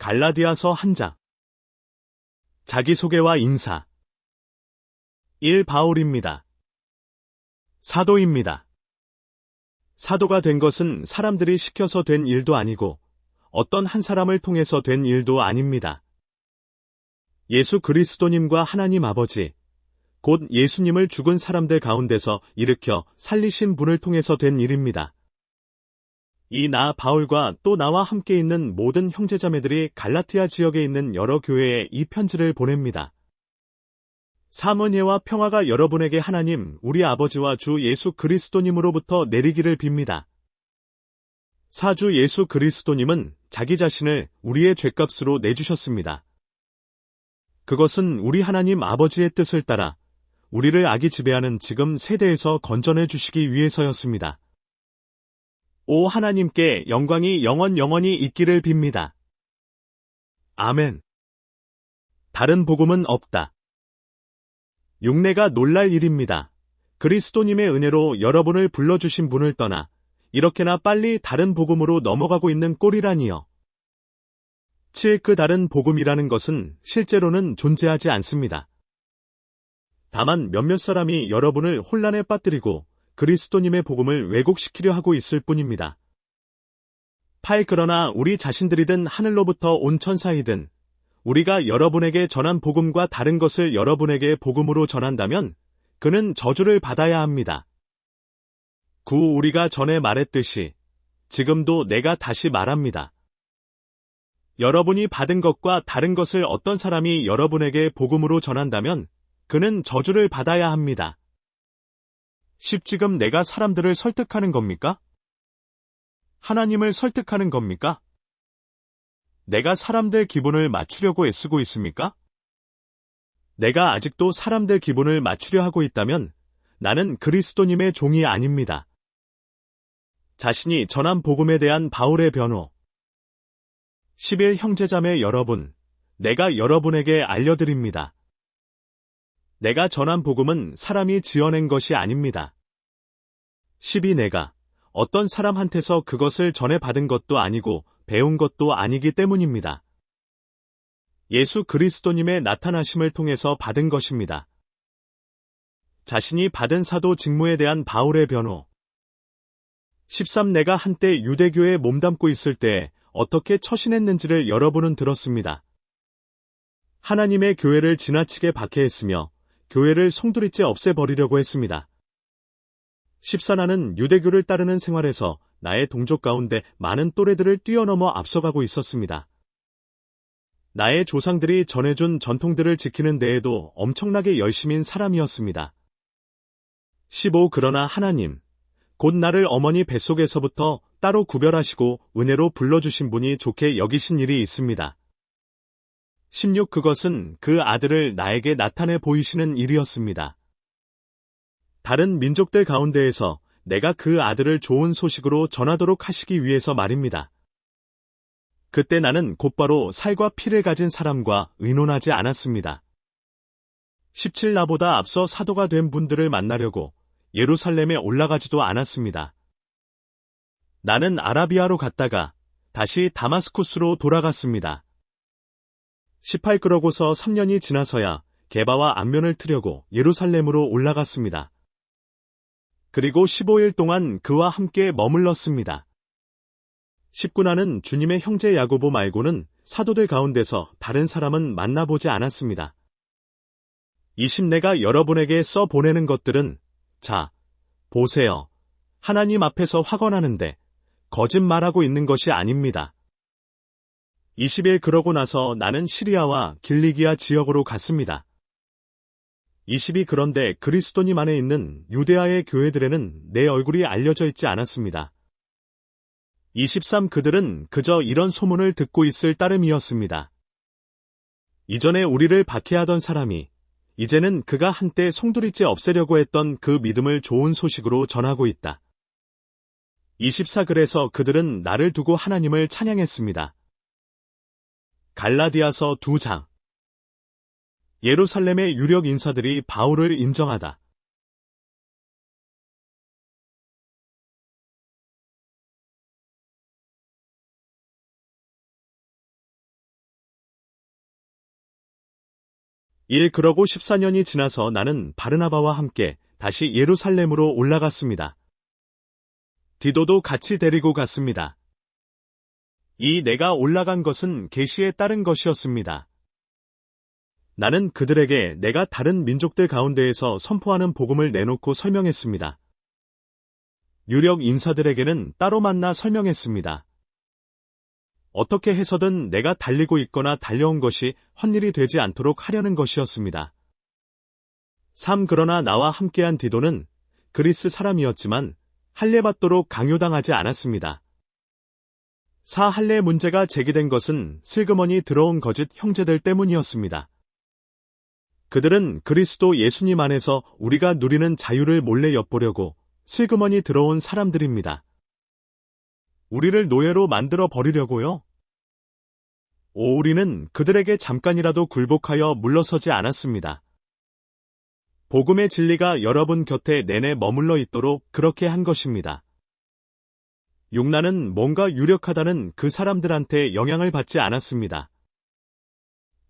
갈라디아서 한 장. 자기소개와 인사. 1. 바울입니다. 사도입니다. 사도가 된 것은 사람들이 시켜서 된 일도 아니고 어떤 한 사람을 통해서 된 일도 아닙니다. 예수 그리스도님과 하나님 아버지, 곧 예수님을 죽은 사람들 가운데서 일으켜 살리신 분을 통해서 된 일입니다. 이 나 바울과 또 나와 함께 있는 모든 형제자매들이 갈라티아 지역에 있는 여러 교회에 이 편지를 보냅니다. 사문예와 평화가 여러분에게 하나님 우리 아버지와 주 예수 그리스도님으로부터 내리기를 빕니다. 사주 예수 그리스도님은 자기 자신을 우리의 죗값으로 내주셨습니다. 그것은 우리 하나님 아버지의 뜻을 따라 우리를 악이 지배하는 지금 세대에서 건져내 주시기 위해서였습니다. 오 하나님께 영광이 영원히 있기를 빕니다. 아멘. 다른 복음은 없다. 육내가 놀랄 일입니다. 그리스도님의 은혜로 여러분을 불러주신 분을 떠나 이렇게나 빨리 다른 복음으로 넘어가고 있는 꼴이라니요. 7. 그 다른 복음이라는 것은 실제로는 존재하지 않습니다. 다만 몇몇 사람이 여러분을 혼란에 빠뜨리고 그리스도님의 복음을 왜곡시키려 하고 있을 뿐입니다. 8. 그러나 우리 자신들이든 하늘로부터 온 천사이든 우리가 여러분에게 전한 복음과 다른 것을 여러분에게 복음으로 전한다면 그는 저주를 받아야 합니다. 9. 우리가 전에 말했듯이 지금도 내가 다시 말합니다. 여러분이 받은 것과 다른 것을 어떤 사람이 여러분에게 복음으로 전한다면 그는 저주를 받아야 합니다. 10. 지금 내가 사람들을 설득하는 겁니까? 하나님을 설득하는 겁니까? 내가 사람들 기분을 맞추려고 애쓰고 있습니까? 내가 아직도 사람들 기분을 맞추려 하고 있다면 나는 그리스도님의 종이 아닙니다. 자신이 전한 복음에 대한 바울의 변호. 11. 형제자매 여러분, 내가 여러분에게 알려드립니다. 내가 전한 복음은 사람이 지어낸 것이 아닙니다. 12. 내가 어떤 사람한테서 그것을 전해받은 것도 아니고 배운 것도 아니기 때문입니다. 예수 그리스도님의 나타나심을 통해서 받은 것입니다. 자신이 받은 사도 직무에 대한 바울의 변호. 13. 내가 한때 유대교에 몸담고 있을 때 어떻게 처신했는지를 여러분은 들었습니다. 하나님의 교회를 지나치게 박해했으며 교회를 송두리째 없애버리려고 했습니다. 14. 나는 유대교를 따르는 생활에서 나의 동족 가운데 많은 또래들을 뛰어넘어 앞서가고 있었습니다. 나의 조상들이 전해준 전통들을 지키는 데에도 엄청나게 열심인 사람이었습니다. 15. 그러나 하나님, 곧 나를 어머니 뱃속에서부터 따로 구별하시고 은혜로 불러주신 분이 좋게 여기신 일이 있습니다. 16. 그것은 그 아들을 나에게 나타내 보이시는 일이었습니다. 다른 민족들 가운데에서 내가 그 아들을 좋은 소식으로 전하도록 하시기 위해서 말입니다. 그때 나는 곧바로 살과 피를 가진 사람과 의논하지 않았습니다. 17. 나보다 앞서 사도가 된 분들을 만나려고 예루살렘에 올라가지도 않았습니다. 나는 아라비아로 갔다가 다시 다마스쿠스로 돌아갔습니다. 18. 그러고서 3년이 지나서야 게바와 안면을 트려고 예루살렘으로 올라갔습니다. 그리고 15일 동안 그와 함께 머물렀습니다. 19. 나는 주님의 형제 야고보 말고는 사도들 가운데서 다른 사람은 만나보지 않았습니다. 20. 내가 여러분에게 써보내는 것들은 자, 보세요. 하나님 앞에서 확언하는데 거짓말하고 있는 것이 아닙니다. 20일 그러고 나서 나는 시리아와 길리기아 지역으로 갔습니다. 22. 그런데 그리스도님 안에 있는 유대아의 교회들에는 내 얼굴이 알려져 있지 않았습니다. 23. 그들은 그저 이런 소문을 듣고 있을 따름이었습니다. 이전에 우리를 박해하던 사람이 이제는 그가 한때 송두리째 없애려고 했던 그 믿음을 좋은 소식으로 전하고 있다. 24. 그래서 그들은 나를 두고 하나님을 찬양했습니다. 갈라디아서 2장. 예루살렘의 유력 인사들이 바울을 인정하다. 그러고 14년이 지나서 나는 바르나바와 함께 다시 예루살렘으로 올라갔습니다. 디도도 같이 데리고 갔습니다. 내가 올라간 것은 계시에 따른 것이었습니다. 나는 그들에게 내가 다른 민족들 가운데에서 선포하는 복음을 내놓고 설명했습니다. 유력 인사들에게는 따로 만나 설명했습니다. 어떻게 해서든 내가 달리고 있거나 달려온 것이 헛일이 되지 않도록 하려는 것이었습니다. 그러나 나와 함께한 디도는 그리스 사람이었지만 할례받도록 강요당하지 않았습니다. 할례 문제가 제기된 것은 슬그머니 들어온 거짓 형제들 때문이었습니다. 그들은 그리스도 예수님 안에서 우리가 누리는 자유를 몰래 엿보려고 슬그머니 들어온 사람들입니다. 우리를 노예로 만들어 버리려고요? 우리는 그들에게 잠깐이라도 굴복하여 물러서지 않았습니다. 복음의 진리가 여러분 곁에 내내 머물러 있도록 그렇게 한 것입니다. 용나는 뭔가 유력하다는 그 사람들한테 영향을 받지 않았습니다.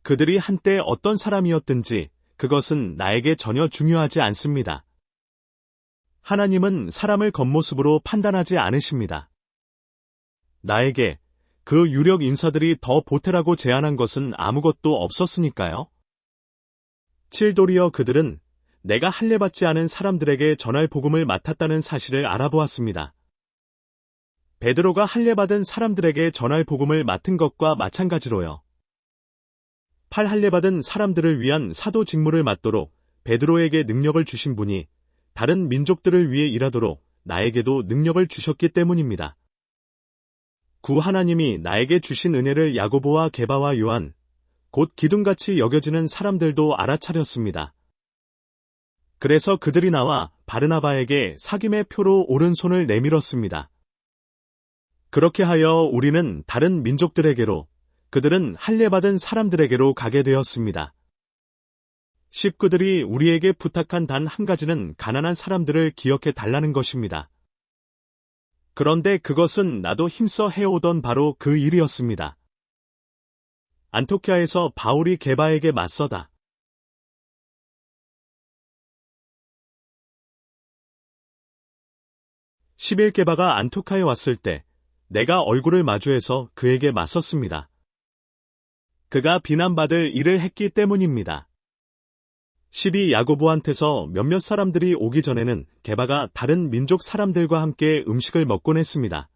그들이 한때 어떤 사람이었든지 그것은 나에게 전혀 중요하지 않습니다. 하나님은 사람을 겉모습으로 판단하지 않으십니다. 나에게 그 유력 인사들이 더 보태라고 제안한 것은 아무것도 없었으니까요. 도리어 그들은 내가 할례받지 않은 사람들에게 전할 복음을 맡았다는 사실을 알아보았습니다. 베드로가 할례받은 사람들에게 전할 복음을 맡은 것과 마찬가지로요. 할례받은 사람들을 위한 사도 직무를 맡도록 베드로에게 능력을 주신 분이 다른 민족들을 위해 일하도록 나에게도 능력을 주셨기 때문입니다. 하나님이 나에게 주신 은혜를 야고보와 게바와 요한, 곧 기둥같이 여겨지는 사람들도 알아차렸습니다. 그래서 그들이 나와 바르나바에게 사귐의 표로 오른손을 내밀었습니다. 그렇게 하여 우리는 다른 민족들에게로, 그들은 할례받은 사람들에게로 가게 되었습니다. 그들이 우리에게 부탁한 단 한 가지는 가난한 사람들을 기억해 달라는 것입니다. 그런데 그것은 나도 힘써 해오던 바로 그 일이었습니다. 안토키아에서 바울이 게바에게 맞서다. 11게바가 안토카에 왔을 때 내가 얼굴을 마주해서 그에게 맞섰습니다. 그가 비난받을 일을 했기 때문입니다. 야고보한테서 몇몇 사람들이 오기 전에는 게바가 다른 민족 사람들과 함께 음식을 먹곤 했습니다.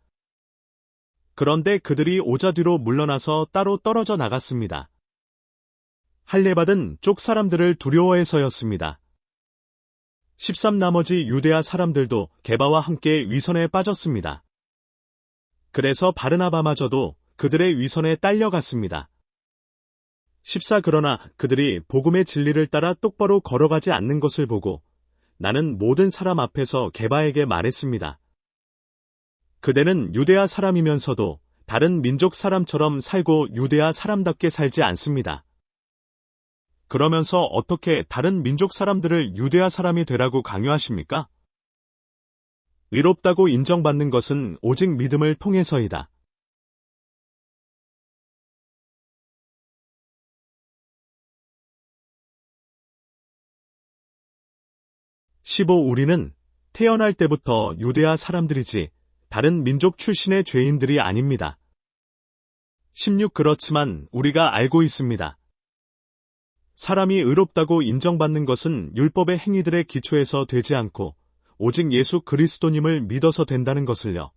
그런데 그들이 오자 뒤로 물러나서 따로 떨어져 나갔습니다. 할례받은 쪽 사람들을 두려워해서였습니다. 나머지 유대아 사람들도 게바와 함께 위선에 빠졌습니다. 그래서 바르나바마저도 그들의 위선에 딸려갔습니다. 그러나 그들이 복음의 진리를 따라 똑바로 걸어가지 않는 것을 보고 나는 모든 사람 앞에서 게바에게 말했습니다. 그대는 유대아 사람이면서도 다른 민족 사람처럼 살고 유대아 사람답게 살지 않습니다. 그러면서 어떻게 다른 민족 사람들을 유대아 사람이 되라고 강요하십니까? 의롭다고 인정받는 것은 오직 믿음을 통해서이다. 우리는 태어날 때부터 유대아 사람들이지 다른 민족 출신의 죄인들이 아닙니다. 그렇지만 우리가 알고 있습니다. 사람이 의롭다고 인정받는 것은 율법의 행위들의 기초에서 되지 않고 오직 예수 그리스도님을 믿어서 된다는 것을요.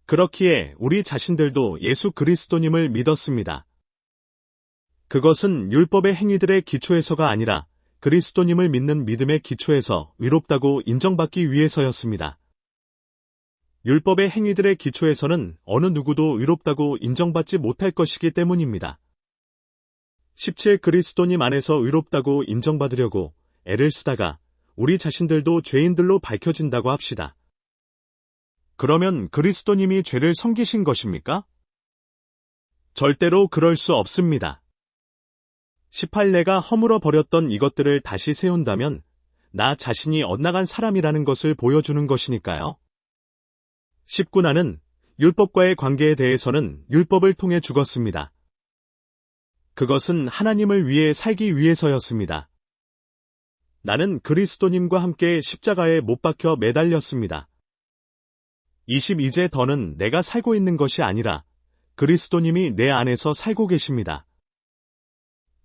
그렇기에 우리 자신들도 예수 그리스도님을 믿었습니다. 그것은 율법의 행위들의 기초에서가 아니라 그리스도님을 믿는 믿음의 기초에서 의롭다고 인정받기 위해서였습니다. 율법의 행위들의 기초에서는 어느 누구도 의롭다고 인정받지 못할 것이기 때문입니다. 그리스도님 안에서 의롭다고 인정받으려고 애를 쓰다가 우리 자신들도 죄인들로 밝혀진다고 합시다. 그러면 그리스도님이 죄를 섬기신 것입니까? 절대로 그럴 수 없습니다. 내가 허물어 버렸던 이것들을 다시 세운다면 나 자신이 엇나간 사람이라는 것을 보여주는 것이니까요. 나는 율법과의 관계에 대해서는 율법을 통해 죽었습니다. 그것은 하나님을 위해 살기 위해서였습니다. 나는 그리스도님과 함께 십자가에 못 박혀 매달렸습니다. 22제 더는 내가 살고 있는 것이 아니라 그리스도님이 내 안에서 살고 계십니다.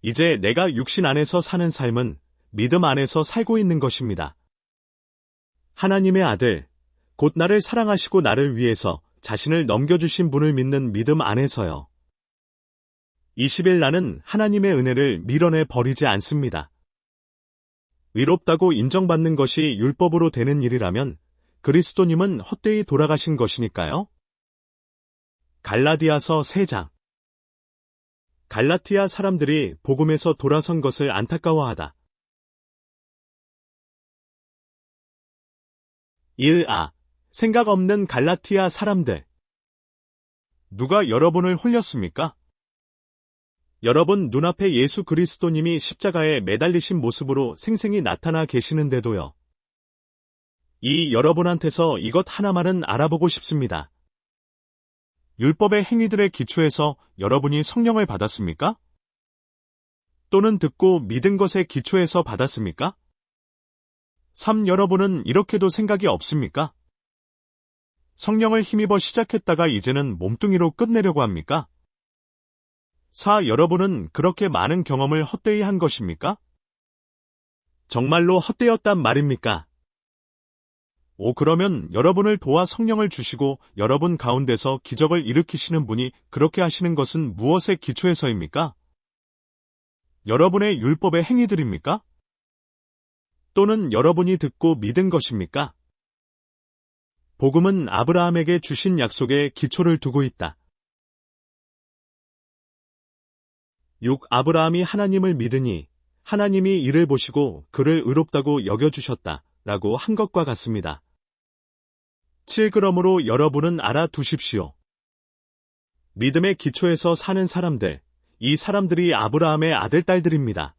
이제 내가 육신 안에서 사는 삶은 믿음 안에서 살고 있는 것입니다. 하나님의 아들, 곧 나를 사랑하시고 나를 위해서 자신을 넘겨주신 분을 믿는 믿음 안에서요. 20일 나는 하나님의 은혜를 밀어내 버리지 않습니다. 의롭다고 인정받는 것이 율법으로 되는 일이라면 그리스도님은 헛되이 돌아가신 것이니까요. 갈라디아서 3장. 갈라티아 사람들이 복음에서 돌아선 것을 안타까워하다. 1아. 생각 없는 갈라티아 사람들. 누가 여러분을 홀렸습니까? 여러분 눈앞에 예수 그리스도님이 십자가에 매달리신 모습으로 생생히 나타나 계시는데도요. 이 여러분한테서 이것 하나만은 알아보고 싶습니다. 율법의 행위들의 기초에서 여러분이 성령을 받았습니까? 또는 듣고 믿은 것의 기초에서 받았습니까? 3. 여러분은 이렇게도 생각이 없습니까? 성령을 힘입어 시작했다가 이제는 몸뚱이로 끝내려고 합니까? 4. 여러분은 그렇게 많은 경험을 헛되이 한 것입니까? 정말로 헛되었단 말입니까? 5. 그러면 여러분을 도와 성령을 주시고 여러분 가운데서 기적을 일으키시는 분이 그렇게 하시는 것은 무엇의 기초에서입니까? 여러분의 율법의 행위들입니까? 또는 여러분이 듣고 믿은 것입니까? 복음은 아브라함에게 주신 약속에 기초를 두고 있다. 6. 아브라함이 하나님을 믿으니 하나님이 이를 보시고 그를 의롭다고 여겨주셨다 라고 한 것과 같습니다. 7. 그러므로 여러분은 알아두십시오. 믿음의 기초에서 사는 사람들, 이 사람들이 아브라함의 아들, 딸들입니다.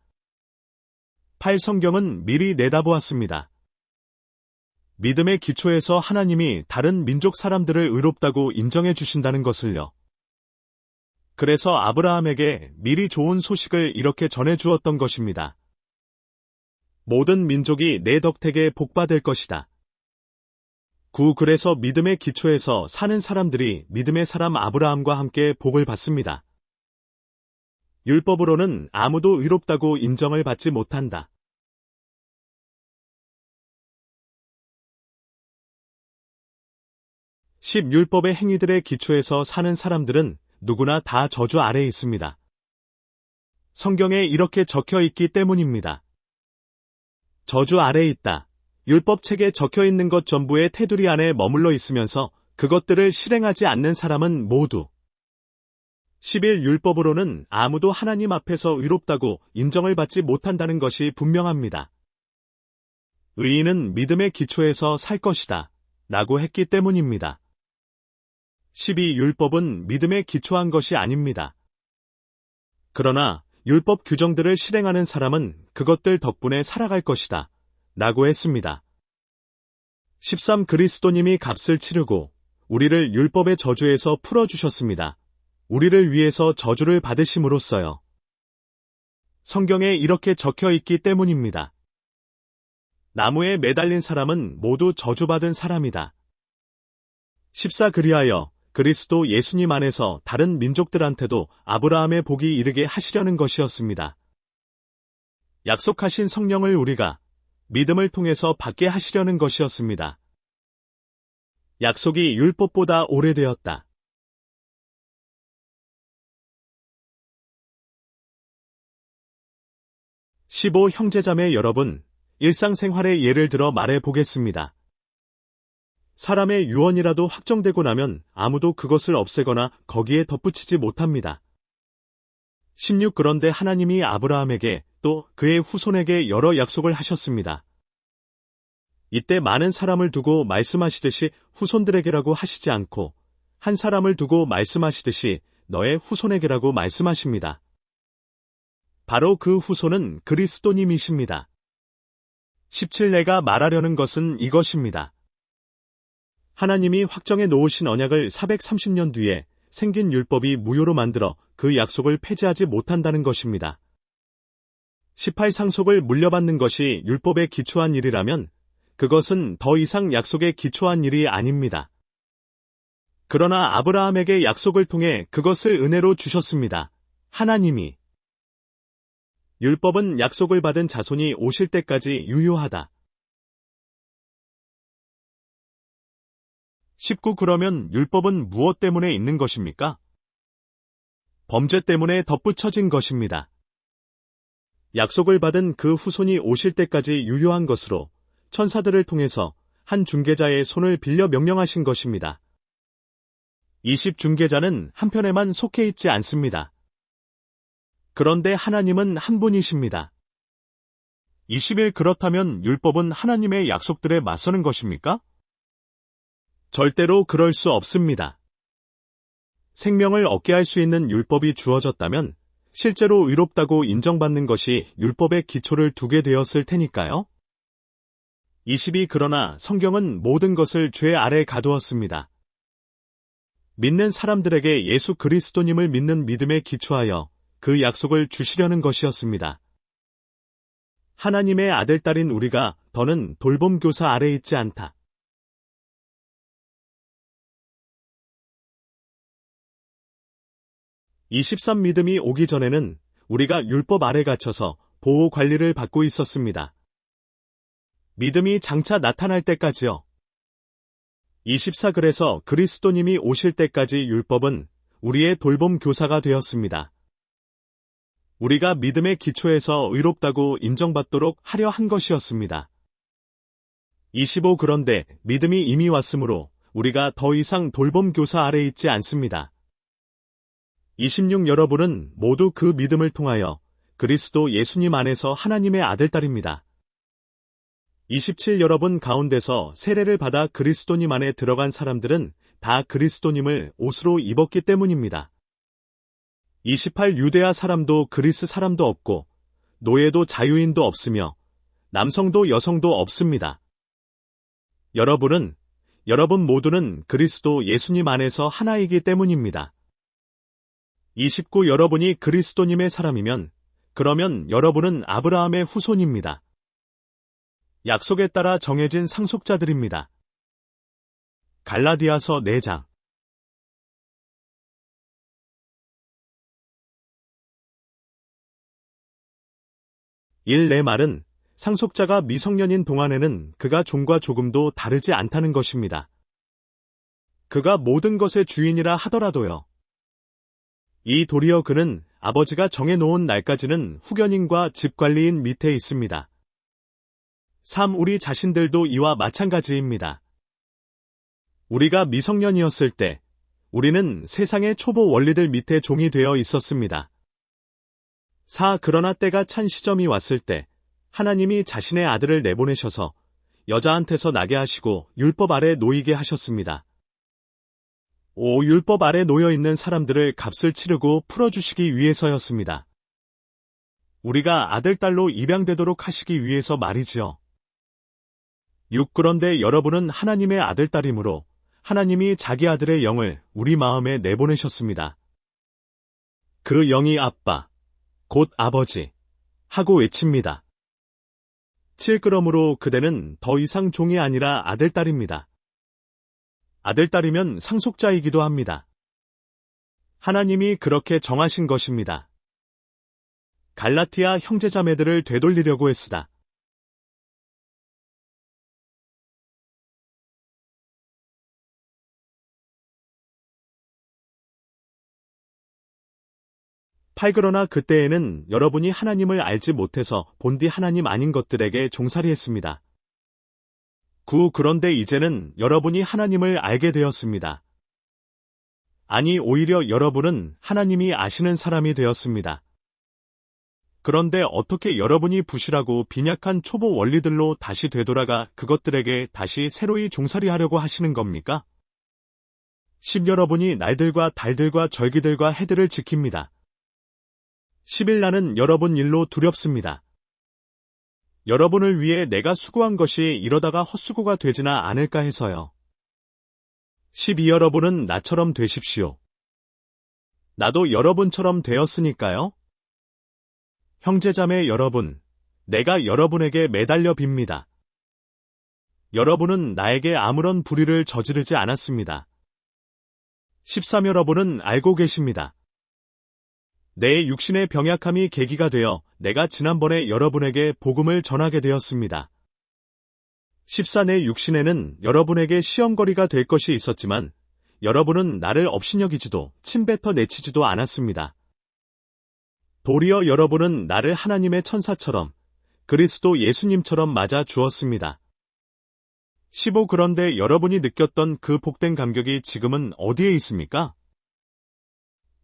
8. 성경은 미리 내다보았습니다. 믿음의 기초에서 하나님이 다른 민족 사람들을 의롭다고 인정해 주신다는 것을요. 그래서 아브라함에게 미리 좋은 소식을 이렇게 전해 주었던 것입니다. 모든 민족이 내 덕택에 복받을 것이다. 9. 그래서 믿음의 기초에서 사는 사람들이 믿음의 사람 아브라함과 함께 복을 받습니다. 율법으로는 아무도 의롭다고 인정을 받지 못한다. 10. 율법의 행위들의 기초에서 사는 사람들은 누구나 다 저주 아래에 있습니다. 성경에 이렇게 적혀 있기 때문입니다. 저주 아래에 있다. 율법책에 적혀 있는 것 전부의 테두리 안에 머물러 있으면서 그것들을 실행하지 않는 사람은 모두 11. 율법으로는 아무도 하나님 앞에서 의롭다고 인정을 받지 못한다는 것이 분명합니다. 의인은 믿음의 기초에서 살 것이다 라고 했기 때문입니다. 12. 율법은 믿음에 기초한 것이 아닙니다. 그러나 율법 규정들을 실행하는 사람은 그것들 덕분에 살아갈 것이다 라고 했습니다. 13. 그리스도님이 값을 치르고 우리를 율법의 저주에서 풀어주셨습니다. 우리를 위해서 저주를 받으심으로써요. 성경에 이렇게 적혀 있기 때문입니다. 나무에 매달린 사람은 모두 저주받은 사람이다. 14. 그리하여 그리스도 예수님 안에서 다른 민족들한테도 아브라함의 복이 이르게 하시려는 것이었습니다. 약속하신 성령을 우리가 믿음을 통해서 받게 하시려는 것이었습니다. 약속이 율법보다 오래되었다. 15. 형제자매 여러분, 일상생활의 예를 들어 말해 보겠습니다. 사람의 유언이라도 확정되고 나면 아무도 그것을 없애거나 거기에 덧붙이지 못합니다. 16. 그런데 하나님이 아브라함에게 또 그의 후손에게 여러 약속을 하셨습니다. 이때 많은 사람을 두고 말씀하시듯이 후손들에게라고 하시지 않고 한 사람을 두고 말씀하시듯이 너의 후손에게라고 말씀하십니다. 바로 그 후손은 그리스도님이십니다. 17. 내가 말하려는 것은 이것입니다. 하나님이 확정해 놓으신 언약을 430년 뒤에 생긴 율법이 무효로 만들어 그 약속을 폐지하지 못한다는 것입니다. 18상속을 물려받는 것이 율법에 기초한 일이라면 그것은 더 이상 약속에 기초한 일이 아닙니다. 그러나 아브라함에게 약속을 통해 그것을 은혜로 주셨습니다. 하나님이. 율법은 약속을 받은 자손이 오실 때까지 유효하다. 19. 그러면 율법은 무엇 때문에 있는 것입니까? 범죄 때문에 덧붙여진 것입니다. 약속을 받은 그 후손이 오실 때까지 유효한 것으로 천사들을 통해서 한 중개자의 손을 빌려 명령하신 것입니다. 20중개자는 한편에만 속해 있지 않습니다. 그런데 하나님은 한 분이십니다. 21. 그렇다면 율법은 하나님의 약속들에 맞서는 것입니까? 절대로 그럴 수 없습니다. 생명을 얻게 할 수 있는 율법이 주어졌다면 실제로 의롭다고 인정받는 것이 율법의 기초를 두게 되었을 테니까요. 22. 그러나 성경은 모든 것을 죄 아래 가두었습니다. 믿는 사람들에게 예수 그리스도님을 믿는 믿음에 기초하여 그 약속을 주시려는 것이었습니다. 하나님의 아들딸인 우리가 더는 돌봄교사 아래 있지 않다. 23. 믿음이 오기 전에는 우리가 율법 아래 갇혀서 보호 관리를 받고 있었습니다. 믿음이 장차 나타날 때까지요. 24. 그래서 그리스도님이 오실 때까지 율법은 우리의 돌봄 교사가 되었습니다. 우리가 믿음의 기초에서 의롭다고 인정받도록 하려 한 것이었습니다. 25. 그런데 믿음이 이미 왔으므로 우리가 더 이상 돌봄 교사 아래 있지 않습니다. 26. 여러분은 모두 그 믿음을 통하여 그리스도 예수님 안에서 하나님의 아들딸입니다. 27. 여러분 가운데서 세례를 받아 그리스도님 안에 들어간 사람들은 다 그리스도님을 옷으로 입었기 때문입니다. 28. 유대아 사람도 그리스 사람도 없고 노예도 자유인도 없으며 남성도 여성도 없습니다. 여러분 모두는 그리스도 예수님 안에서 하나이기 때문입니다. 29. 여러분이 그리스도님의 사람이면 그러면 여러분은 아브라함의 후손입니다. 약속에 따라 정해진 상속자들입니다. 갈라디아서 4장 1. 내 말은 상속자가 미성년인 동안에는 그가 종과 조금도 다르지 않다는 것입니다. 그가 모든 것의 주인이라 하더라도요. 이 도리어 그는 아버지가 정해놓은 날까지는 후견인과 집관리인 밑에 있습니다. 3. 우리 자신들도 이와 마찬가지입니다. 우리가 미성년이었을 때 우리는 세상의 초보 원리들 밑에 종이 되어 있었습니다. 4. 그러나 때가 찬 시점이 왔을 때 하나님이 자신의 아들을 내보내셔서 여자한테서 나게 하시고 율법 아래 놓이게 하셨습니다. 5. 율법 아래 놓여있는 사람들을 값을 치르고 풀어주시기 위해서였습니다. 우리가 아들딸로 입양되도록 하시기 위해서 말이지요. 6. 그런데 여러분은 하나님의 아들딸이므로 하나님이 자기 아들의 영을 우리 마음에 내보내셨습니다. 그 영이 아빠, 곧 아버지, 하고 외칩니다. 7. 그러므로 그대는 더 이상 종이 아니라 아들딸입니다. 아들딸이면 상속자이기도 합니다. 하나님이 그렇게 정하신 것입니다. 갈라티아 형제자매들을 되돌리려고 했으다. 그러나 그때에는 여러분이 하나님을 알지 못해서 본디 하나님 아닌 것들에게 종살이했습니다. 9. 그런데 이제는 여러분이 하나님을 알게 되었습니다. 아니 오히려 여러분은 하나님이 아시는 사람이 되었습니다. 그런데 어떻게 여러분이 부실하고 빈약한 초보 원리들로 다시 되돌아가 그것들에게 다시 새로이 종살이하려고 하시는 겁니까? 10. 여러분이 날들과 달들과 절기들과 해들을 지킵니다. 11. 나는 여러분 일로 두렵습니다. 여러분을 위해 내가 수고한 것이 이러다가 헛수고가 되지나 않을까 해서요. 12. 여러분은 나처럼 되십시오. 나도 여러분처럼 되었으니까요. 형제자매 여러분, 내가 여러분에게 매달려 빕니다. 여러분은 나에게 아무런 불의를 저지르지 않았습니다. 13 여러분은 알고 계십니다. 내 육신의 병약함이 계기가 되어 내가 지난번에 여러분에게 복음을 전하게 되었습니다. 14 내 육신에는 여러분에게 시험거리가 될 것이 있었지만 여러분은 나를 업신여기지도 침뱉어 내치지도 않았습니다. 도리어 여러분은 나를 하나님의 천사처럼 그리스도 예수님처럼 맞아 주었습니다. 15 그런데 여러분이 느꼈던 그 복된 감격이 지금은 어디에 있습니까?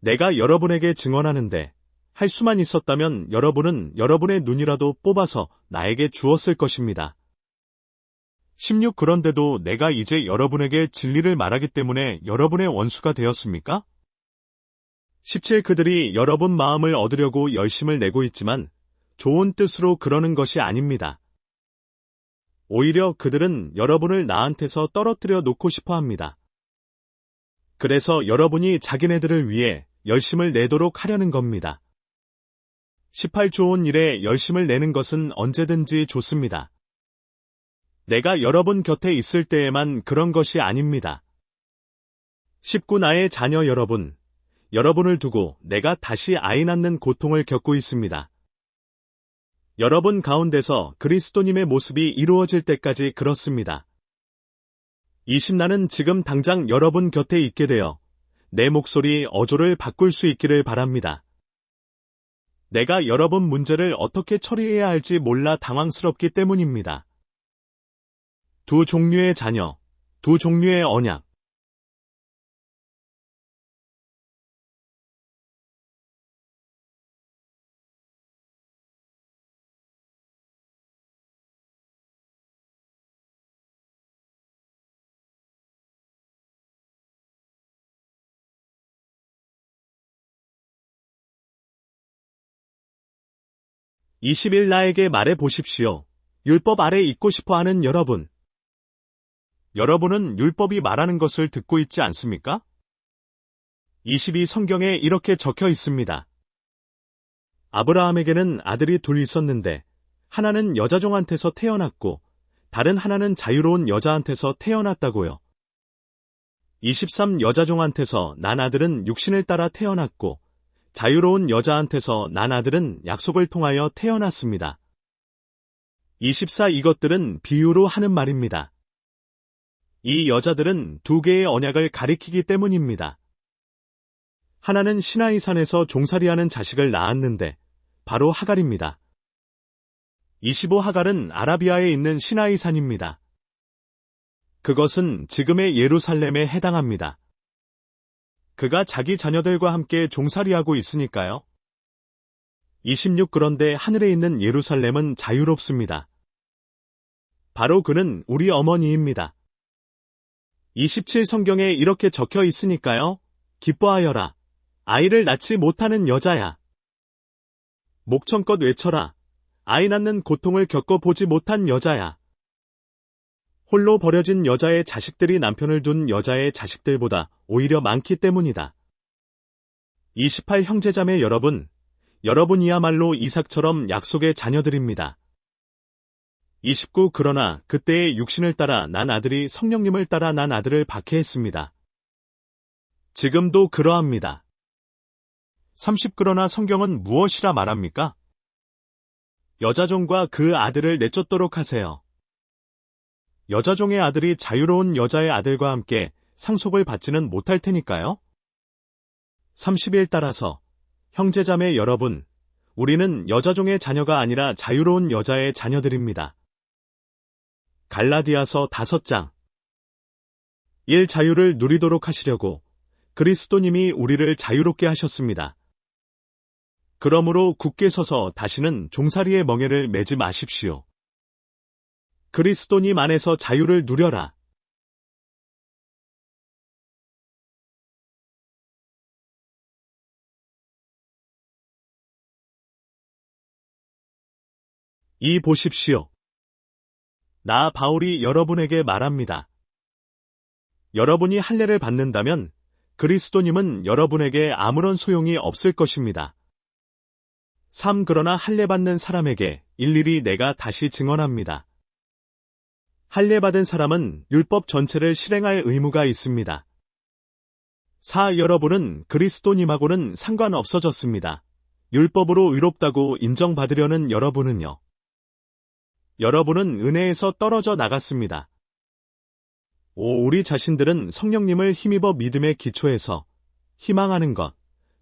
내가 여러분에게 증언하는데 할 수만 있었다면 여러분은 여러분의 눈이라도 뽑아서 나에게 주었을 것입니다. 16 그런데도 내가 이제 여러분에게 진리를 말하기 때문에 여러분의 원수가 되었습니까? 17 그들이 여러분 마음을 얻으려고 열심을 내고 있지만 좋은 뜻으로 그러는 것이 아닙니다. 오히려 그들은 여러분을 나한테서 떨어뜨려 놓고 싶어 합니다. 그래서 여러분이 자기네들을 위해 열심을 내도록 하려는 겁니다. 18 좋은 일에 열심을 내는 것은 언제든지 좋습니다. 내가 여러분 곁에 있을 때에만 그런 것이 아닙니다. 19 나의 자녀 여러분, 여러분을 두고 내가 다시 아이 낳는 고통을 겪고 있습니다. 여러분 가운데서 그리스도님의 모습이 이루어질 때까지 그렇습니다. 20 나는 지금 당장 여러분 곁에 있게 되어 내 목소리 어조를 바꿀 수 있기를 바랍니다. 내가 여러분 문제를 어떻게 처리해야 할지 몰라 당황스럽기 때문입니다. 두 종류의 자녀, 두 종류의 언약. (20일) 나에게 말해 보십시오. 율법 아래 있고 싶어 하는 여러분. 여러분은 율법이 말하는 것을 듣고 있지 않습니까? 22 성경에 이렇게 적혀 있습니다. 아브라함에게는 아들이 둘 있었는데 하나는 여자종한테서 태어났고 다른 하나는 자유로운 여자한테서 태어났다고요. 23 여자종한테서 난 아들은 육신을 따라 태어났고 자유로운 여자한테서 난 아들은 약속을 통하여 태어났습니다. 24 이것들은 비유로 하는 말입니다. 이 여자들은 두 개의 언약을 가리키기 때문입니다. 하나는 시나이산에서 종살이하는 자식을 낳았는데 바로 하갈입니다. 25 하갈은 아라비아에 있는 시나이산입니다. 그것은 지금의 예루살렘에 해당합니다. 그가 자기 자녀들과 함께 종살이하고 있으니까요. 26 그런데 하늘에 있는 예루살렘은 자유롭습니다. 바로 그는 우리 어머니입니다. 27 성경에 이렇게 적혀 있으니까요. 기뻐하여라. 아이를 낳지 못하는 여자야. 목청껏 외쳐라. 아이 낳는 고통을 겪어보지 못한 여자야. 홀로 버려진 여자의 자식들이 남편을 둔 여자의 자식들보다 오히려 많기 때문이다. 28 형제자매 여러분, 여러분이야말로 이삭처럼 약속의 자녀들입니다. 29 그러나 그때의 육신을 따라 난 아들이 성령님을 따라 난 아들을 박해했습니다. 지금도 그러합니다. 30 그러나 성경은 무엇이라 말합니까? 여자종과 그 아들을 내쫓도록 하세요. 여자종의 아들이 자유로운 여자의 아들과 함께 상속을 받지는 못할 테니까요. 31 따라서 형제자매 여러분, 우리는 여자종의 자녀가 아니라 자유로운 여자의 자녀들입니다. 갈라디아서 5장 1 자유를 누리도록 하시려고 그리스도님이 우리를 자유롭게 하셨습니다. 그러므로 굳게 서서 다시는 종살이의 멍에를 매지 마십시오. 그리스도님 안에서 자유를 누려라. 이 보십시오. 나 바울이 여러분에게 말합니다. 여러분이 할례를 받는다면 그리스도님은 여러분에게 아무런 소용이 없을 것입니다. 3. 그러나 할례받는 사람에게 일일이 내가 다시 증언합니다. 할례받은 사람은 율법 전체를 실행할 의무가 있습니다. 4. 여러분은 그리스도님하고는 상관없어졌습니다. 율법으로 의롭다고 인정받으려는 여러분은요. 여러분은 은혜에서 떨어져 나갔습니다. 5. 우리 자신들은 성령님을 힘입어 믿음의 기초에서 희망하는 것,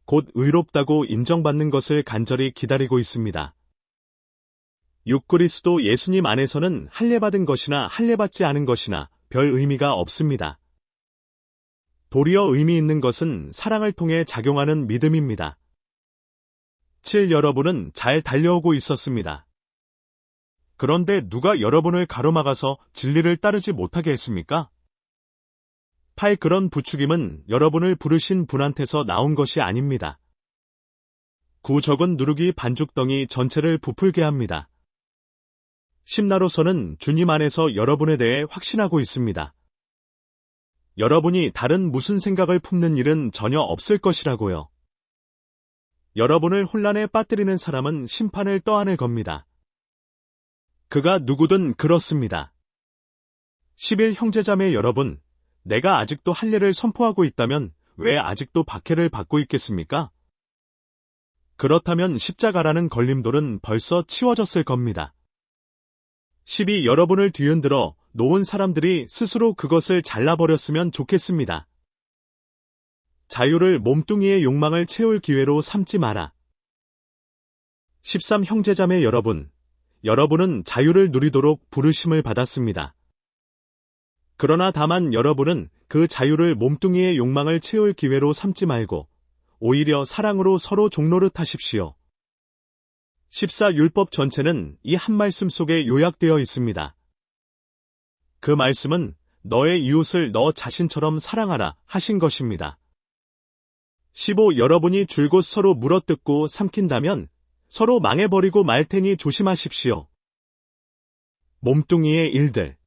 곧 의롭다고 인정받는 것을 간절히 기다리고 있습니다. 6. 그리스도 예수님 안에서는 할례받은 것이나 할례받지 않은 것이나 별 의미가 없습니다. 도리어 의미 있는 것은 사랑을 통해 작용하는 믿음입니다. 7. 여러분은 잘 달려오고 있었습니다. 그런데 누가 여러분을 가로막아서 진리를 따르지 못하게 했습니까? 8. 그런 부추김은 여러분을 부르신 분한테서 나온 것이 아닙니다. 9. 적은 누르기 반죽덩이 전체를 부풀게 합니다. 10. 나로서는 주님 안에서 여러분에 대해 확신하고 있습니다. 여러분이 다른 무슨 생각을 품는 일은 전혀 없을 것이라고요. 여러분을 혼란에 빠뜨리는 사람은 심판을 떠안을 겁니다. 그가 누구든 그렇습니다. 11. 형제자매 여러분, 내가 아직도 할례를 선포하고 있다면 왜 아직도 박해를 받고 있겠습니까? 그렇다면 십자가라는 걸림돌은 벌써 치워졌을 겁니다. 12. 여러분을 뒤흔들어 놓은 사람들이 스스로 그것을 잘라버렸으면 좋겠습니다. 자유를 몸뚱이의 욕망을 채울 기회로 삼지 마라. 13. 형제자매 여러분, 여러분은 자유를 누리도록 부르심을 받았습니다. 그러나 다만 여러분은 그 자유를 몸뚱이의 욕망을 채울 기회로 삼지 말고 오히려 사랑으로 서로 종노릇하십시오. 14. 율법 전체는 이 한 말씀 속에 요약되어 있습니다. 그 말씀은 너의 이웃을 너 자신처럼 사랑하라 하신 것입니다. 15. 여러분이 줄곧 서로 물어뜯고 삼킨다면 서로 망해버리고 말 테니 조심하십시오. 몸뚱이의 일들.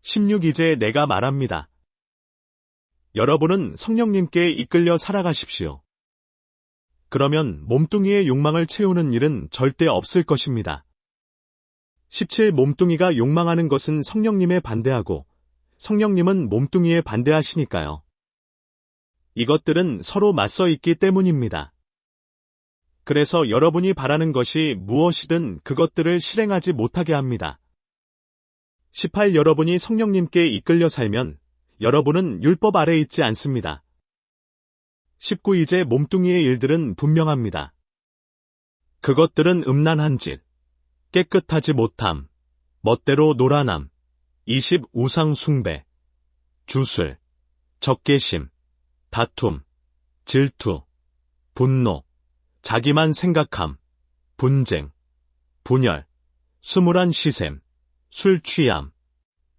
16. 이제 내가 말합니다. 여러분은 성령님께 이끌려 살아가십시오. 그러면 몸뚱이의 욕망을 채우는 일은 절대 없을 것입니다. 17. 몸뚱이가 욕망하는 것은 성령님에 반대하고 성령님은 몸뚱이에 반대하시니까요. 이것들은 서로 맞서 있기 때문입니다. 그래서 여러분이 바라는 것이 무엇이든 그것들을 실행하지 못하게 합니다. 18. 여러분이 성령님께 이끌려 살면 여러분은 율법 아래 있지 않습니다. 19. 이제 몸뚱이의 일들은 분명합니다. 그것들은 음란한 짓, 깨끗하지 못함, 멋대로 노란함, 20. 우상 숭배, 주술, 적개심, 다툼, 질투, 분노, 자기만 생각함, 분쟁, 분열, 수물한 시샘, 술 취함,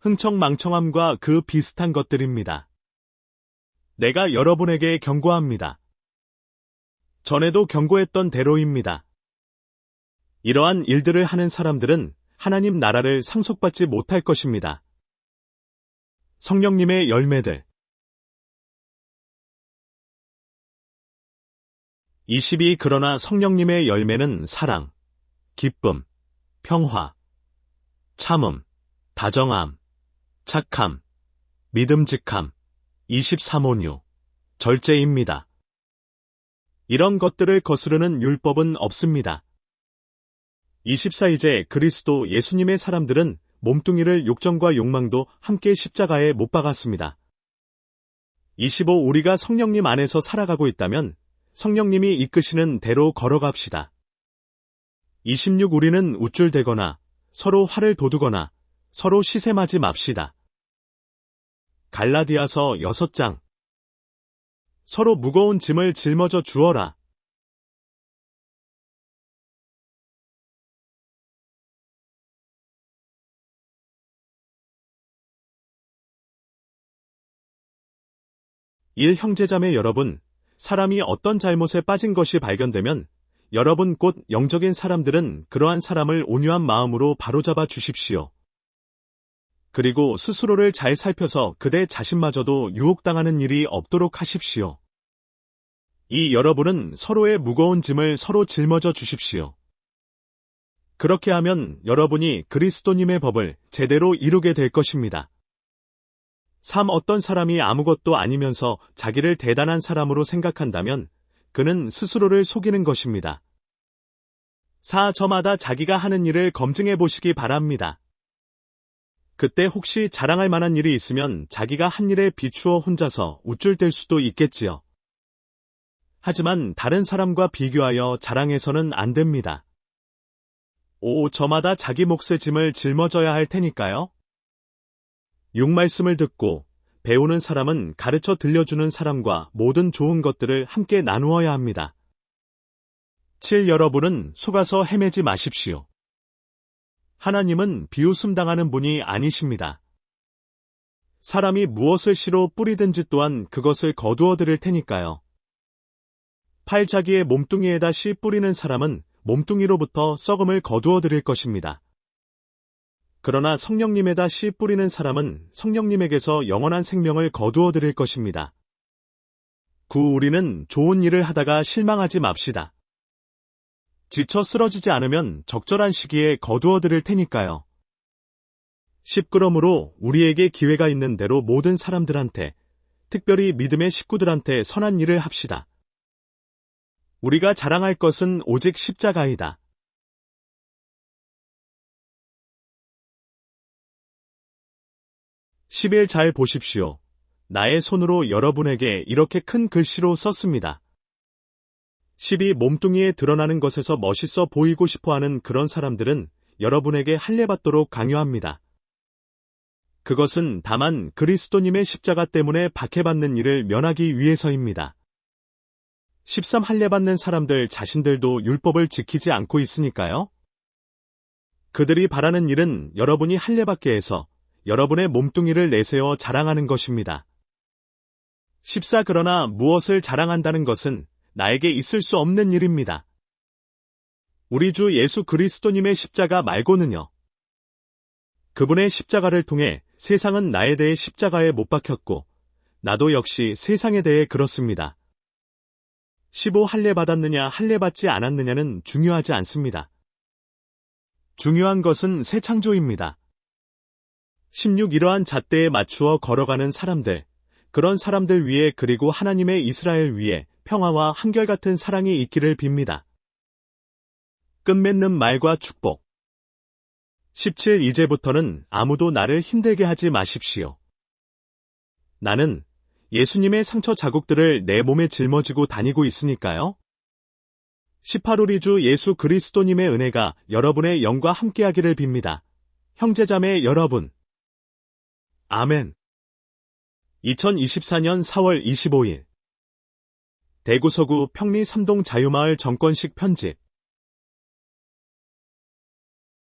흥청망청함과 그 비슷한 것들입니다. 내가 여러분에게 경고합니다. 전에도 경고했던 대로입니다. 이러한 일들을 하는 사람들은 하나님 나라를 상속받지 못할 것입니다. 성령님의 열매들. 22. 그러나 성령님의 열매는 사랑, 기쁨, 평화, 참음, 다정함, 착함, 믿음직함, 23. 온유, 절제입니다. 이런 것들을 거스르는 율법은 없습니다. 24. 이제 그리스도 예수님의 사람들은 몸뚱이를 욕정과 욕망도 함께 십자가에 못 박았습니다. 25. 우리가 성령님 안에서 살아가고 있다면 성령님이 이끄시는 대로 걸어갑시다. 26. 우리는 우쭐대거나 서로 화를 돋우거나 서로 시샘하지 맙시다. 갈라디아서 6장. 서로 무거운 짐을 짊어져 주어라. 일. 형제자매 여러분, 사람이 어떤 잘못에 빠진 것이 발견되면 여러분 곧 영적인 사람들은 그러한 사람을 온유한 마음으로 바로잡아 주십시오. 그리고 스스로를 잘 살펴서 그대 자신마저도 유혹당하는 일이 없도록 하십시오. 이 여러분은 서로의 무거운 짐을 서로 짊어져 주십시오. 그렇게 하면 여러분이 그리스도님의 법을 제대로 이루게 될 것입니다. 3. 어떤 사람이 아무것도 아니면서 자기를 대단한 사람으로 생각한다면 그는 스스로를 속이는 것입니다. 4. 저마다 자기가 하는 일을 검증해 보시기 바랍니다. 그때 혹시 자랑할 만한 일이 있으면 자기가 한 일에 비추어 혼자서 우쭐댈 수도 있겠지요. 하지만 다른 사람과 비교하여 자랑해서는 안 됩니다. 5. 저마다 자기 몫의 짐을 짊어져야 할 테니까요. 6. 말씀을 듣고 배우는 사람은 가르쳐 들려주는 사람과 모든 좋은 것들을 함께 나누어야 합니다. 7. 여러분은 속아서 헤매지 마십시오. 하나님은 비웃음 당하는 분이 아니십니다. 사람이 무엇을 씨로 뿌리든지 또한 그것을 거두어 들을 테니까요. 8. 자기의 몸뚱이에다 씨 뿌리는 사람은 몸뚱이로부터 썩음을 거두어 들일 것입니다. 그러나 성령님에다 씨 뿌리는 사람은 성령님에게서 영원한 생명을 거두어 들일 것입니다. 9. 우리는 좋은 일을 하다가 실망하지 맙시다. 지쳐 쓰러지지 않으면 적절한 시기에 거두어 들일 테니까요. 10. 그러므로 우리에게 기회가 있는 대로 모든 사람들한테, 특별히 믿음의 식구들한테 선한 일을 합시다. 우리가 자랑할 것은 오직 십자가이다. 11. 잘 보십시오. 나의 손으로 여러분에게 이렇게 큰 글씨로 썼습니다. 12. 몸뚱이에 드러나는 것에서 멋있어 보이고 싶어하는 그런 사람들은 여러분에게 할례받도록 강요합니다. 그것은 다만 그리스도님의 십자가 때문에 박해받는 일을 면하기 위해서입니다. 13. 할례받는 사람들 자신들도 율법을 지키지 않고 있으니까요. 그들이 바라는 일은 여러분이 할례받게 해서 여러분의 몸뚱이를 내세워 자랑하는 것입니다. 14. 그러나 무엇을 자랑한다는 것은 나에게 있을 수 없는 일입니다. 우리 주 예수 그리스도님의 십자가 말고는요. 그분의 십자가를 통해 세상은 나에 대해 십자가에 못 박혔고 나도 역시 세상에 대해 그렇습니다. 15. 할례받았느냐 할례받지 않았느냐는 중요하지 않습니다. 중요한 것은 새 창조입니다. 16. 이러한 잣대에 맞추어 걸어가는 사람들, 그런 사람들 위에 그리고 하나님의 이스라엘 위에 평화와 한결같은 사랑이 있기를 빕니다. 끝맺는 말과 축복. 17. 이제부터는 아무도 나를 힘들게 하지 마십시오. 나는 예수님의 상처 자국들을 내 몸에 짊어지고 다니고 있으니까요. 18. 우리 주 예수 그리스도님의 은혜가 여러분의 영과 함께하기를 빕니다. 형제자매 여러분. 아멘. 2024년 4월 25일 대구 서구 평리 3동 자유마을 정권식 편집